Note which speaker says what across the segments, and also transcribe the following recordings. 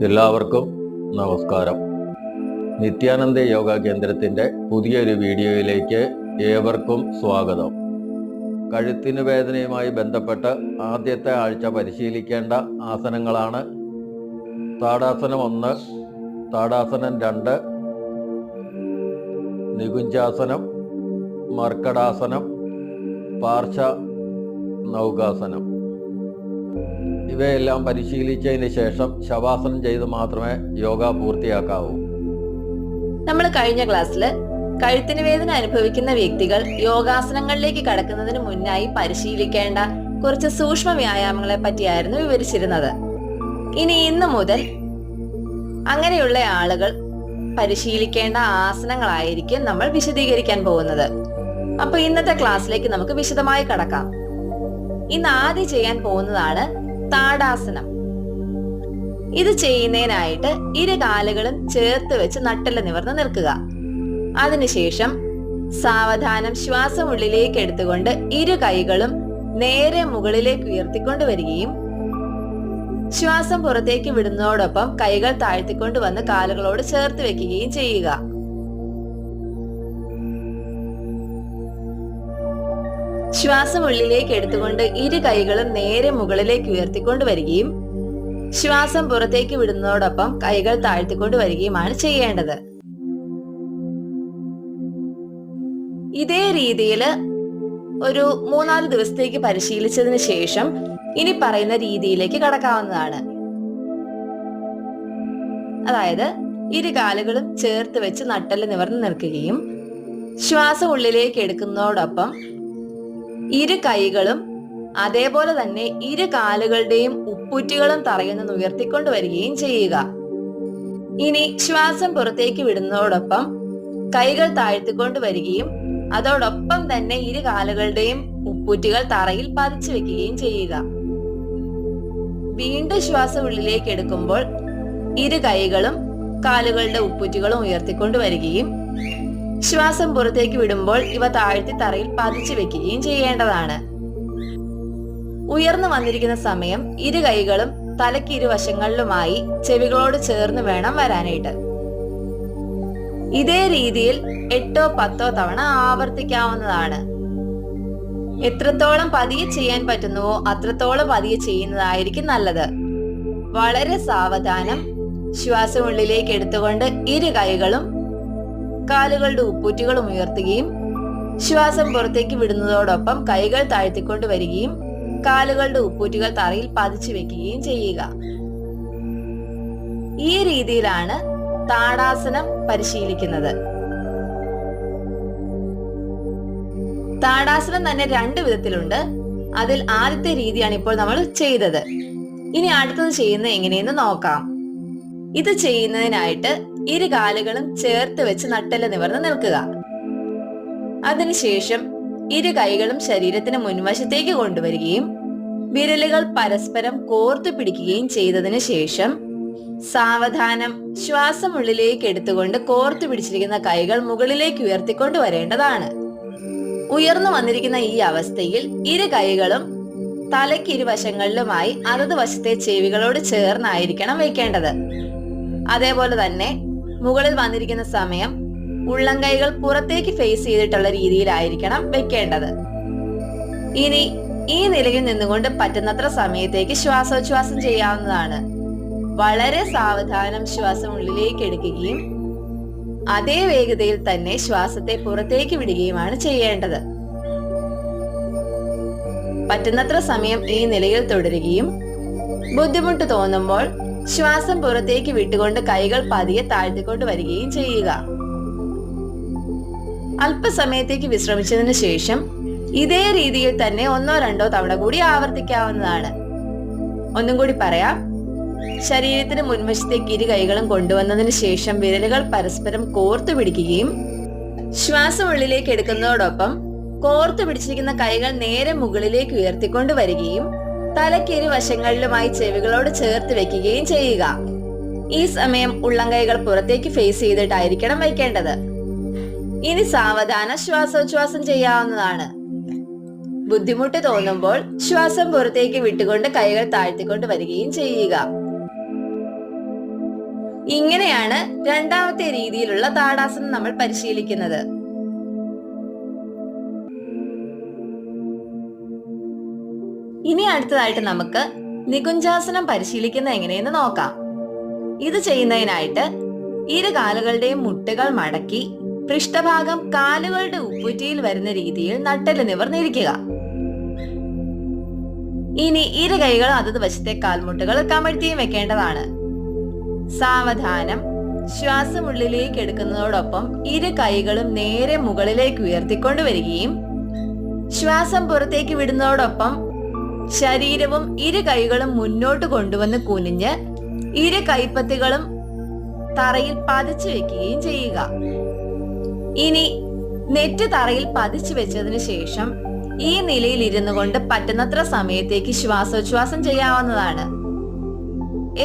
Speaker 1: എല്ലാവർക്കും നമസ്കാരം. നിത്യാനന്ദ യോഗ കേന്ദ്രത്തിൻ്റെ പുതിയൊരു വീഡിയോയിലേക്ക് ഏവർക്കും സ്വാഗതം. കഴുത്തിന് വേദനയുമായി ബന്ധപ്പെട്ട് ആദ്യത്തെ ആഴ്ച പരിശീലിക്കേണ്ട ആസനങ്ങളാണ് താടാസനം 1, താടാസനം 2, നികുഞ്ചാസനം, മർക്കടാസനം, പാർശ്വ നൗകാസനം. ഇവയെല്ലാം പരിശീലിച്ചതിന് ശേഷം ശവാസനം ചെയ്ത് മാത്രമേ യോഗ പൂർത്തിയാക്കാവൂ.
Speaker 2: നമ്മൾ കഴിഞ്ഞ ക്ലാസ്സിൽ കഴുത്തിന് വേദന അനുഭവിക്കുന്ന വ്യക്തികൾ യോഗാസനങ്ങളിലേക്ക് കടക്കുന്നതിന് മുന്നായി പരിശീലിക്കേണ്ട കുറച്ച് സൂക്ഷ്മ വ്യായാമങ്ങളെ പറ്റിയായിരുന്നു വിവരിച്ചിരുന്നത്. ഇനി ഇന്നു മുതൽ അങ്ങനെയുള്ള ആളുകൾ പരിശീലിക്കേണ്ട ആസനങ്ങളായിരിക്കും നമ്മൾ വിശദീകരിക്കാൻ പോകുന്നത്. അപ്പൊ ഇന്നത്തെ ക്ലാസ്സിലേക്ക് നമുക്ക് വിശദമായി കടക്കാം. ഇന്ന് ആദ്യം ചെയ്യാൻ പോകുന്നതാണ് താടാസനം. ഇത് ചെയ്യുന്നതിനായിട്ട് ഇരു കാലുകളും ചേർത്ത് വെച്ച് നട്ടെല്ല് നിവർന്ന് നിൽക്കുക. അതിനുശേഷം സാവധാനം ശ്വാസം ഉള്ളിലേക്ക് എടുത്തുകൊണ്ട് ഇരു കൈകളും നേരെ മുകളിലേക്ക് ഉയർത്തിക്കൊണ്ട് വരികയും ശ്വാസം പുറത്തേക്ക് വിടുന്നതോടൊപ്പം കൈകൾ താഴ്ത്തിക്കൊണ്ട് വന്ന് കാലുകളോട് ചേർത്ത് വെക്കുകയും ചെയ്യുക. ശ്വാസം ഉള്ളിലേക്ക് എടുത്തുകൊണ്ട് ഇരു കൈകളും നേരെ മുകളിലേക്ക് ഉയർത്തിക്കൊണ്ട് വരികയും ശ്വാസം പുറത്തേക്ക് വിടുന്നതോടൊപ്പം കൈകൾ താഴ്ത്തിക്കൊണ്ട് വരികയുമാണ് ചെയ്യേണ്ടത്. ഇതേ രീതിയിൽ ഒരു 3-4 ദിവസത്തേക്ക് പരിശീലിച്ചതിന് ശേഷം ഇനി പറയുന്ന രീതിയിലേക്ക് കടക്കാവുന്നതാണ്. അതായത് ഇരു കാലുകളും ചേർത്ത് വെച്ച് നട്ടെല്ല് നിവർന്ന് നിൽക്കുകയും ശ്വാസം ഉള്ളിലേക്ക് എടുക്കുന്നതോടൊപ്പം ഇരു കൈകളും അതേപോലെ തന്നെ ഇരു കാലുകളുടെയും ഉപ്പൂറ്റുകളും തറയിൽ നിന്ന് ഉയർത്തിക്കൊണ്ട് വരികയും ചെയ്യുക. ഇനി ശ്വാസം പുറത്തേക്ക് വിടുന്നതോടൊപ്പം കൈകൾ താഴ്ത്തിക്കൊണ്ട് വരികയും അതോടൊപ്പം തന്നെ ഇരു കാലുകളുടെയും ഉപ്പൂറ്റുകൾ തറയിൽ പതിച്ചു വെക്കുകയും ചെയ്യുക. വീണ്ടും ശ്വാസം ഉള്ളിലേക്ക് എടുക്കുമ്പോൾ ഇരു കൈകളും കാലുകളുടെ ഉപ്പൂറ്റുകളും ഉയർത്തിക്കൊണ്ട് വരികയും ശ്വാസം പുറത്തേക്ക് വിടുമ്പോൾ ഇവ താഴ്ത്തി തറയിൽ പതിച്ചു വെക്കുകയും ചെയ്യേണ്ടതാണ്. ഉയർന്നു വന്നിരിക്കുന്ന സമയം ഇരു കൈകളും തലയ്ക്ക് ഇരുവശങ്ങളിലുമായി ചെവികളോട് ചേർന്ന് വേണം വരാനായിട്ട്. ഇതേ രീതിയിൽ 8-10 തവണ ആവർത്തിക്കാവുന്നതാണ്. എത്രത്തോളം പതിയെ ചെയ്യാൻ പറ്റുന്നുവോ അത്രത്തോളം പതിയെ ചെയ്യുന്നതായിരിക്കും നല്ലത്. വളരെ സാവധാനം ശ്വാസം ഉള്ളിലേക്ക് എടുത്തുകൊണ്ട് ഇരു കൈകളും കാലുകളുടെ ഉപ്പൂറ്റുകളും ഉയർത്തുകയും ശ്വാസം പുറത്തേക്ക് വിടുന്നതോടൊപ്പം കൈകൾ താഴ്ത്തിക്കൊണ്ട് വരികയും കാലുകളുടെ ഉപ്പൂറ്റുകൾ തറയിൽ പതിച്ചു വെക്കുകയും ചെയ്യുക. ഈ രീതിയിലാണ് താടാസനം പരിശീലിക്കുന്നത്. താടാസനം തന്നെ 2 വിധത്തിലുണ്ട്. അതിൽ ആദ്യത്തെ രീതിയാണ് ഇപ്പോൾ നമ്മൾ ചെയ്തത്. ഇനി അടുത്തത് ചെയ്യുന്നത് എങ്ങനെയെന്ന് നോക്കാം. ഇത് ചെയ്യുന്നതിനായിട്ട് ഇരു കാലുകളും ചേർത്ത് വെച്ച് നട്ടെല്ല് നിവർന്ന് നിൽക്കുക. അതിനുശേഷം ഇരു കൈകളും ശരീരത്തിന് മുൻവശത്തേക്ക് കൊണ്ടുവരികയും വിരലുകൾ പരസ്പരം കോർത്തു പിടിക്കുകയും ചെയ്തതിനു ശേഷം സാവധാനം ശ്വാസം ഉള്ളിലേക്ക് എടുത്തുകൊണ്ട് കോർത്തു പിടിച്ചിരിക്കുന്ന കൈകൾ മുകളിലേക്ക് ഉയർത്തിക്കൊണ്ട് വരേണ്ടതാണ്. ഉയർന്നു വന്നിരിക്കുന്ന ഈ അവസ്ഥയിൽ ഇരു കൈകളും തലയ്ക്ക് ഇരുവശങ്ങളിലുമായി അതത് വശത്തെ ചെവികളോട് ചേർന്നായിരിക്കണം വെക്കേണ്ടത്. അതേപോലെ തന്നെ മുകളിൽ വന്നിരിക്കുന്ന സമയം ഉള്ളംകൈകൾ പുറത്തേക്ക് ഫേസ് ചെയ്തിട്ടുള്ള രീതിയിലായിരിക്കണം വെക്കേണ്ടത്. ഇനി ഈ നിലയിൽ നിന്നുകൊണ്ട് പറ്റുന്നത്ര സമയത്തേക്ക് ശ്വാസോച്ഛ്വാസം ചെയ്യാവുന്നതാണ്. വളരെ സാവധാനം ശ്വാസം ഉള്ളിലേക്ക് എടുക്കുകയും അതേ വേഗതയിൽ തന്നെ ശ്വാസത്തെ പുറത്തേക്ക് വിടുകയുമാണ് ചെയ്യേണ്ടത്. പറ്റുന്നത്ര സമയം ഈ നിലയിൽ തുടരുകയും ബുദ്ധിമുട്ട് തോന്നുമ്പോൾ ശ്വാസം പുറത്തേക്ക് വിട്ടുകൊണ്ട് കൈകൾ പതിയെ താഴ്ത്തിക്കൊണ്ട് വരികയും ചെയ്യുക. അല്പസമയത്തേക്ക് വിശ്രമിച്ചതിന് ശേഷം ഇതേ രീതിയിൽ തന്നെ 1-2 തവണ കൂടി ആവർത്തിക്കാവുന്നതാണ്. ഒന്നും കൂടി പറയാം. ശരീരത്തിന് മുൻവശത്തേക്ക് ഇരു കൈകളും കൊണ്ടുവന്നതിന് ശേഷം വിരലുകൾ പരസ്പരം കോർത്തു പിടിക്കുകയും ശ്വാസം ഉള്ളിലേക്ക് എടുക്കുന്നതോടൊപ്പം കോർത്തു പിടിച്ചിരിക്കുന്ന കൈകൾ നേരെ മുകളിലേക്ക് ഉയർത്തിക്കൊണ്ട് വരികയും തലയ്ക്ക് ഇരുവശങ്ങളിലുമായി ചെവികളോട് ചേർത്ത് വെക്കുകയും ചെയ്യുക. ഈ സമയം ഉള്ളംകൈകൾ പുറത്തേക്ക് ഫേസ് ചെയ്തിട്ടായിരിക്കണം വയ്ക്കേണ്ടത്. ഇനി സാവധാനം ശ്വാസോച്ഛ്വാസം ചെയ്യാവുന്നതാണ്. ബുദ്ധിമുട്ട് തോന്നുമ്പോൾ ശ്വാസം പുറത്തേക്ക് വിട്ടുകൊണ്ട് കൈകൾ താഴ്ത്തിക്കൊണ്ട് വരികയും ചെയ്യുക. ഇങ്ങനെയാണ് രണ്ടാമത്തെ രീതിയിലുള്ള താടാസനം നമ്മൾ പരിശീലിക്കുന്നത്. ഇനി അടുത്തതായിട്ട് നമുക്ക് നികുഞ്ചാസനം പരിശീലിക്കുന്നത് എങ്ങനെയെന്ന് നോക്കാം. ഇത് ചെയ്യുന്നതിനായിട്ട് ഇരു കാലുകളുടെയും മുട്ടുകൾ മടക്കി പൃഷ്ഠഭാഗം കാലുകളുടെ ഉപ്പുറ്റിയിൽ വരുന്ന രീതിയിൽ നട്ടെല്ല് നിവർന്നിരിക്കുക. ഇനി ഇരു കൈകൾ അതത് വശത്തെ കാൽമുട്ടുകൾ കമഴ്ത്തിയും വെക്കേണ്ടതാണ്. സാവധാനം ശ്വാസം ഉള്ളിലേക്ക് എടുക്കുന്നതോടൊപ്പം ഇരു കൈകളും നേരെ മുകളിലേക്ക് ഉയർത്തിക്കൊണ്ടുവരികയും ശ്വാസം പുറത്തേക്ക് വിടുന്നതോടൊപ്പം ശരീരവും ഇരു കൈകളും മുന്നോട്ട് കൊണ്ടുവന്ന് കുനിഞ്ഞ് ഇരു കൈപ്പത്തികളും തറയിൽ പതിച്ചു വെക്കുകയും ചെയ്യുക. ഇനി നെറ്റ് തറയിൽ പതിച്ചു വെച്ചതിന് ശേഷം ഈ നിലയിൽ ഇരുന്നു കൊണ്ട് പറ്റുന്നത്ര സമയത്തേക്ക് ശ്വാസോച്ഛ്വാസം ചെയ്യാവുന്നതാണ്.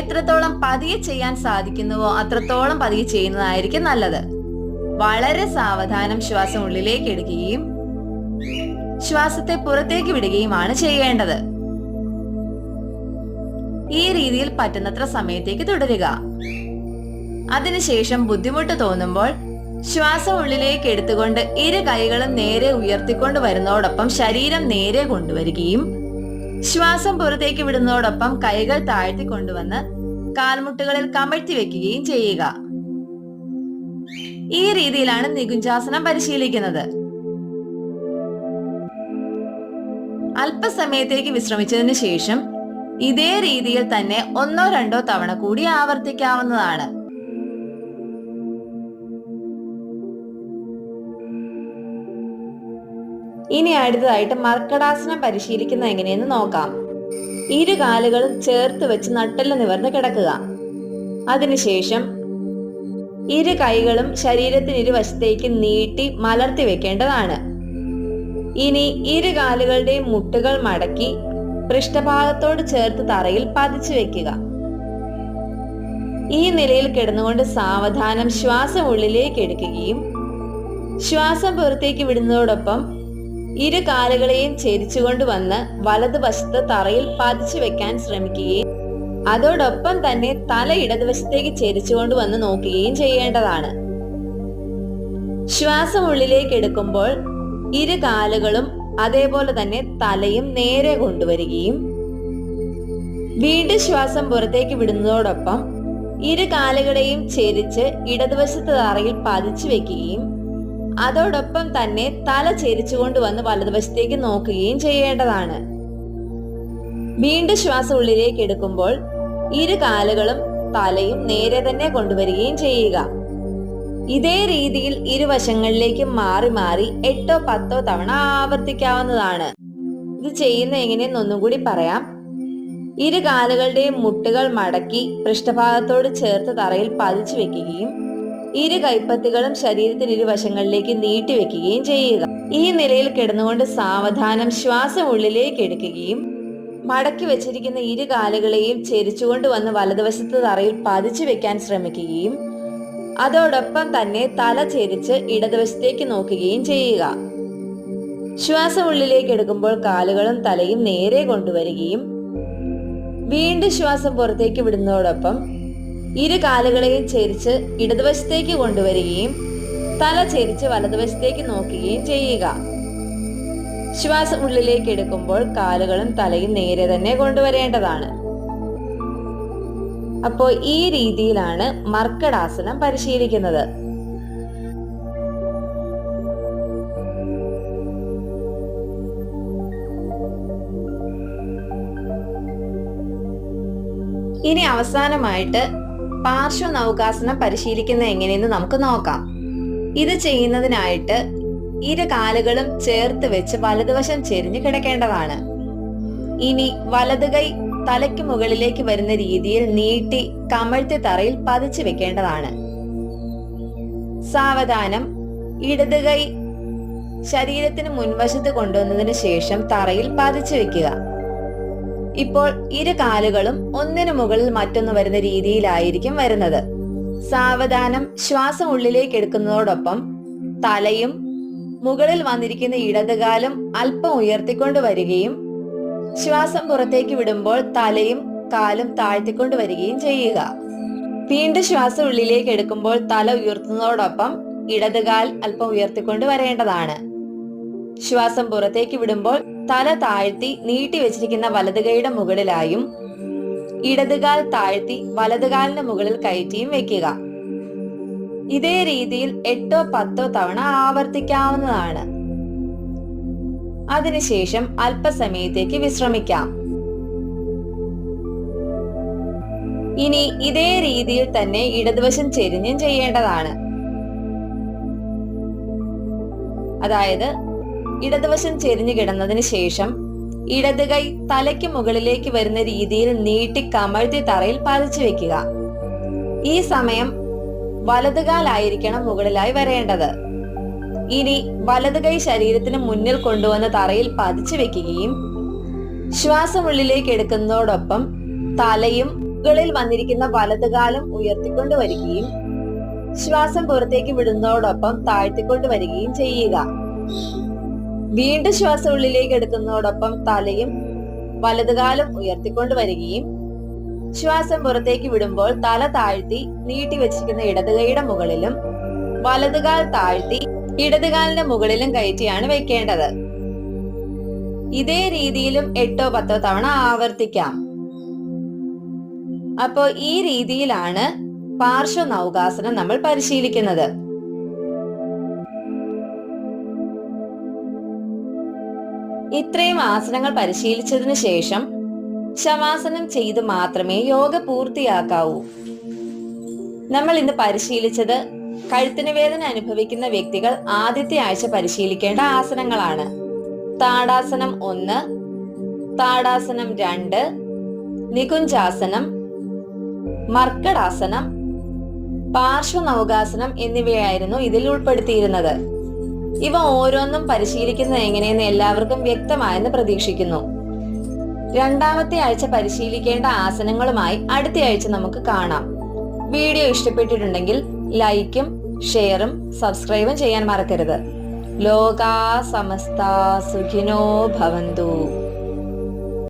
Speaker 2: എത്രത്തോളം പതിയെ ചെയ്യാൻ സാധിക്കുന്നുവോ അത്രത്തോളം പതിയെ ചെയ്യുന്നതായിരിക്കും നല്ലത്. വളരെ സാവധാനം ശ്വാസം ഉള്ളിലേക്ക് എടുക്കുകയും ശ്വാസത്തെ പുറത്തേക്ക് വിടുകയുമാണ് ചെയ്യേണ്ടത്. ഈ രീതിയിൽ പറ്റുന്നത്ര സമയത്തേക്ക് തുടരുക. അതിനുശേഷം ബുദ്ധിമുട്ട് തോന്നുമ്പോൾ ശ്വാസം ഉള്ളിലേക്ക് എടുത്തുകൊണ്ട് ഇരു കൈകളും നേരെ ഉയർത്തിക്കൊണ്ട് വരുന്നതോടൊപ്പം ശരീരം നേരെ കൊണ്ടുവരികയും ശ്വാസം പുറത്തേക്ക് വിടുന്നതോടൊപ്പം കൈകൾ താഴ്ത്തി കൊണ്ടുവന്ന് കാൽമുട്ടുകളിൽ കമഴ്ത്തി വെക്കുകയും ചെയ്യുക. ഈ രീതിയിലാണ് നികുഞ്ചാസനം പരിശീലിക്കുന്നത്. അല്പസമയത്തേക്ക് വിശ്രമിച്ചതിന് ശേഷം ഇതേ രീതിയിൽ തന്നെ 1-2 തവണ കൂടി ആവർത്തിക്കാവുന്നതാണ്. ഇനി അടുത്തതായിട്ട് മർക്കടാസനം പരിശീലിക്കുന്നത് എങ്ങനെയെന്ന് നോക്കാം. ഇരു കാലുകളും ചേർത്ത് വെച്ച് നട്ടെല്ല് നിവർന്ന് കിടക്കുക. അതിനുശേഷം ഇരു കൈകളും ശരീരത്തിന് ഇരുവശത്തേക്ക് നീട്ടി മലർത്തി വെക്കേണ്ടതാണ്. ഇനി ഇരു കാലുകളുടെയും മുട്ടുകൾ മടക്കി പൃഷ്ഠഭാഗത്തോട് ചേർത്ത് തറയിൽ പതിച്ചു വെക്കുക. ഈ നിലയിൽ കിടന്നുകൊണ്ട് സാവധാനം ശ്വാസം ഉള്ളിലേക്ക് എടുക്കുകയും ശ്വാസം പുറത്തേക്ക് വിടുന്നതോടൊപ്പം ഇരു കാലുകളെയും ചെരിച്ചുകൊണ്ട് വന്ന് വലതുവശത്ത് തറയിൽ പതിച്ചു വെക്കാൻ ശ്രമിക്കുകയും അതോടൊപ്പം തന്നെ തല ഇടതുവശത്തേക്ക് ചെരിച്ചുകൊണ്ട് വന്ന് നോക്കുകയും ചെയ്യേണ്ടതാണ്. ശ്വാസം ഉള്ളിലേക്ക് എടുക്കുമ്പോൾ ഇരു കാലുകളും അതേപോലെ തന്നെ തലയും നേരെ കൊണ്ടുവരികയും വീണ്ടും ശ്വാസം പുറത്തേക്ക് വിടുന്നതോടൊപ്പം ഇരു കാലുകളെയും ചെരിച്ച് ഇടതുവശത്ത് തറയിൽ പതിച്ചു വെക്കുകയും അതോടൊപ്പം തന്നെ തല ചെരിച്ചുകൊണ്ട് വന്ന് വലതുവശത്തേക്ക് നോക്കുകയും ചെയ്യേണ്ടതാണ്. വീണ്ടും ശ്വാസം ഉള്ളിലേക്ക് എടുക്കുമ്പോൾ ഇരു കാലുകളും തലയും നേരെ തന്നെ കൊണ്ടുവരികയും ചെയ്യുക. ഇതേ രീതിയിൽ ഇരുവശങ്ങളിലേക്കും മാറി മാറി 8-10 തവണ ആവർത്തിക്കാവുന്നതാണ്. ഇത് ചെയ്യുന്ന എങ്ങനെയെന്ന് ഒന്നും കൂടി പറയാം. ഇരു കാലുകളുടെയും മുട്ടുകൾ മടക്കി പൃഷ്ഠഭാഗത്തോട് ചേർത്ത് തറയിൽ പതിച്ചു വെക്കുകയും ഇരു കൈപ്പത്തികളും ശരീരത്തിന് ഇരുവശങ്ങളിലേക്ക് നീട്ടി വെക്കുകയും ചെയ്യുക. ഈ നിലയിൽ കിടന്നുകൊണ്ട് സാവധാനം ശ്വാസം ഉള്ളിലേക്ക് എടുക്കുകയും മടക്കി വെച്ചിരിക്കുന്ന ഇരു കാലുകളെയും ചെരിച്ചുകൊണ്ട് വന്ന് വലതുവശത്ത് തറയിൽ പതിച്ചു വെക്കാൻ ശ്രമിക്കുകയും അതോടൊപ്പം തന്നെ തല ചെരിച്ച് ഇടതുവശത്തേക്ക് നോക്കുകയും ചെയ്യുക. ശ്വാസം ഉള്ളിലേക്ക് എടുക്കുമ്പോൾ കാലുകളും തലയും നേരെ കൊണ്ടുവരികയും വീണ്ടും ശ്വാസം പുറത്തേക്ക് വിടുന്നതോടൊപ്പം ഇരു കാലുകളെയും ചെരിച്ച് ഇടതുവശത്തേക്ക് കൊണ്ടുവരികയും തല ചെരിച്ച് വലതുവശത്തേക്ക് നോക്കുകയും ചെയ്യുക. ശ്വാസം ഉള്ളിലേക്ക് എടുക്കുമ്പോൾ കാലുകളും തലയും നേരെ തന്നെ കൊണ്ടുവരേണ്ടതാണ്. അപ്പോൾ ഈ രീതിയിലാണ് മർക്കടാസനം പരിശീലിക്കുന്നത്. ഇനി അവസാനമായിട്ട് പാർശ്വനൗകാസനം പരിശീലിക്കുന്നത് എങ്ങനെയെന്ന് നമുക്ക് നോക്കാം. ഇത് ചെയ്യുന്നതിനായിട്ട് ഇരു കാലുകളും ചേർത്ത് വെച്ച് വലതുവശം ചെരിഞ്ഞു കിടക്കേണ്ടതാണ്. ഇനി വലതു കൈ തലയ്ക്ക് മുകളിലേക്ക് വരുന്ന രീതിയിൽ നീട്ടി കമഴ്ത്തി തറയിൽ പതിച്ചു വെക്കേണ്ടതാണ്. സാവധാനം ഇടത് കൈ ശരീരത്തിന് മുൻവശത്ത് കൊണ്ടുവന്നതിന് ശേഷം തറയിൽ പതിച്ചു വെക്കുക. ഇപ്പോൾ ഇരു കാലുകളും ഒന്നിനു മുകളിൽ മറ്റൊന്ന് വരുന്ന രീതിയിലായിരിക്കും വരുന്നത്. സാവധാനം ശ്വാസം ഉള്ളിലേക്ക് എടുക്കുന്നതോടൊപ്പം തലയും മുകളിൽ വന്നിരിക്കുന്ന ഇടതുകാലും അല്പം ഉയർത്തിക്കൊണ്ട് വരികയും ശ്വാസം പുറത്തേക്ക് വിടുമ്പോൾ തലയും കാലും താഴ്ത്തിക്കൊണ്ട് വരികയും ചെയ്യുക. വീണ്ടും ശ്വാസം ഉള്ളിലേക്ക് എടുക്കുമ്പോൾ തല ഉയർത്തുന്നതോടൊപ്പം ഇടതുകാൽ അല്പം ഉയർത്തിക്കൊണ്ട് വരേണ്ടതാണ്. ശ്വാസം പുറത്തേക്ക് വിടുമ്പോൾ തല താഴ്ത്തി നീട്ടി വെച്ചിരിക്കുന്ന വലതുകൈയുടെ മുകളിലായും ഇടതുകാൽ താഴ്ത്തി വലതുകാലിന്റെ മുകളിൽ കയറ്റിയും വെക്കുക. ഇതേ രീതിയിൽ 8-10 തവണ ആവർത്തിക്കാവുന്നതാണ്. അതിനുശേഷം അല്പസമയത്തേക്ക് വിശ്രമിക്കാം. ഇനി ഇതേ രീതിയിൽ തന്നെ ഇടതുവശം ചെരിഞ്ഞും ചെയ്യേണ്ടതാണ്. അതായത് ഇടതുവശം ചെരിഞ്ഞു കിടന്നതിന് ശേഷം ഇടത് കൈ തലയ്ക്ക് മുകളിലേക്ക് വരുന്ന രീതിയിൽ നീട്ടി കമഴ്ത്തി തറയിൽ പതിച്ചു വെക്കുക. ഈ സമയം വലതുകാലായിരിക്കണം മുകളിലായി വരേണ്ടത്. ഇനി വലത് കൈ ശരീരത്തിന് മുന്നിൽ കൊണ്ടുവന്ന് തറയിൽ പതിച്ചു വെക്കുകയും ശ്വാസം ഉള്ളിലേക്ക് എടുക്കുന്നതോടൊപ്പം തലയും മുകളിൽ വന്നിരിക്കുന്ന വലതുകാലും ഉയർത്തിക്കൊണ്ട് വരികയും ശ്വാസം പുറത്തേക്ക് വിടുന്നതോടൊപ്പം താഴ്ത്തിക്കൊണ്ട് വരികയും ചെയ്യുക. വീണ്ടും ശ്വാസം ഉള്ളിലേക്ക് എടുക്കുന്നതോടൊപ്പം തലയും വലതുകാലും ഉയർത്തിക്കൊണ്ട് വരികയും ശ്വാസം പുറത്തേക്ക് വിടുമ്പോൾ തല താഴ്ത്തി നീട്ടി വെച്ചിരിക്കുന്ന ഇടതുകൈയുടെ മുകളിലും വലതുകാൽ താഴ്ത്തി ഇടതുകാലിന്റെ മുകളിലും കയറ്റിയാണ് വെക്കേണ്ടത്. ഇതേ രീതിയിലും 8-10 തവണ ആവർത്തിക്കാം. അപ്പോൾ ഈ രീതിയിലാണ് പാർശ്വ നൗകാസനം നമ്മൾ പരിശീലിക്കുന്നത്. ഇത്രയും ആസനങ്ങൾ പരിശീലിച്ചതിനു ശേഷം ശവാസനം ചെയ്ത് മാത്രമേ യോഗ പൂർത്തിയാക്കാവൂ. നമ്മൾ ഇന്ന് പരിശീലിച്ചത് കഴുത്തിന് വേദന അനുഭവിക്കുന്ന വ്യക്തികൾ ആദ്യത്തെ ആഴ്ച പരിശീലിക്കേണ്ട ആസനങ്ങളാണ്. താടാസനം 1, താടാസനം 2, നികുഞ്ചാസനം, മർക്കടാസനം, പാർശ്വനൗകാസനം എന്നിവയായിരുന്നു ഇതിൽ ഉൾപ്പെടുത്തിയിരുന്നത്. ഇവ ഓരോന്നും പരിശീലിക്കുന്നത് എങ്ങനെയെന്ന് എല്ലാവർക്കും വ്യക്തമായെന്ന് പ്രതീക്ഷിക്കുന്നു. രണ്ടാമത്തെ ആഴ്ച പരിശീലിക്കേണ്ട ആസനങ്ങളുമായി അടുത്ത ആഴ്ച നമുക്ക് കാണാം. വീഡിയോ ഇഷ്ടപ്പെട്ടിട്ടുണ്ടെങ്കിൽ ലൈക്കും ഷെയറും സബ്സ്ക്രൈബും ചെയ്യാൻ മറക്കരുത്. ലോകാ സമസ്ത സുഖിനോ ഭവന്തു.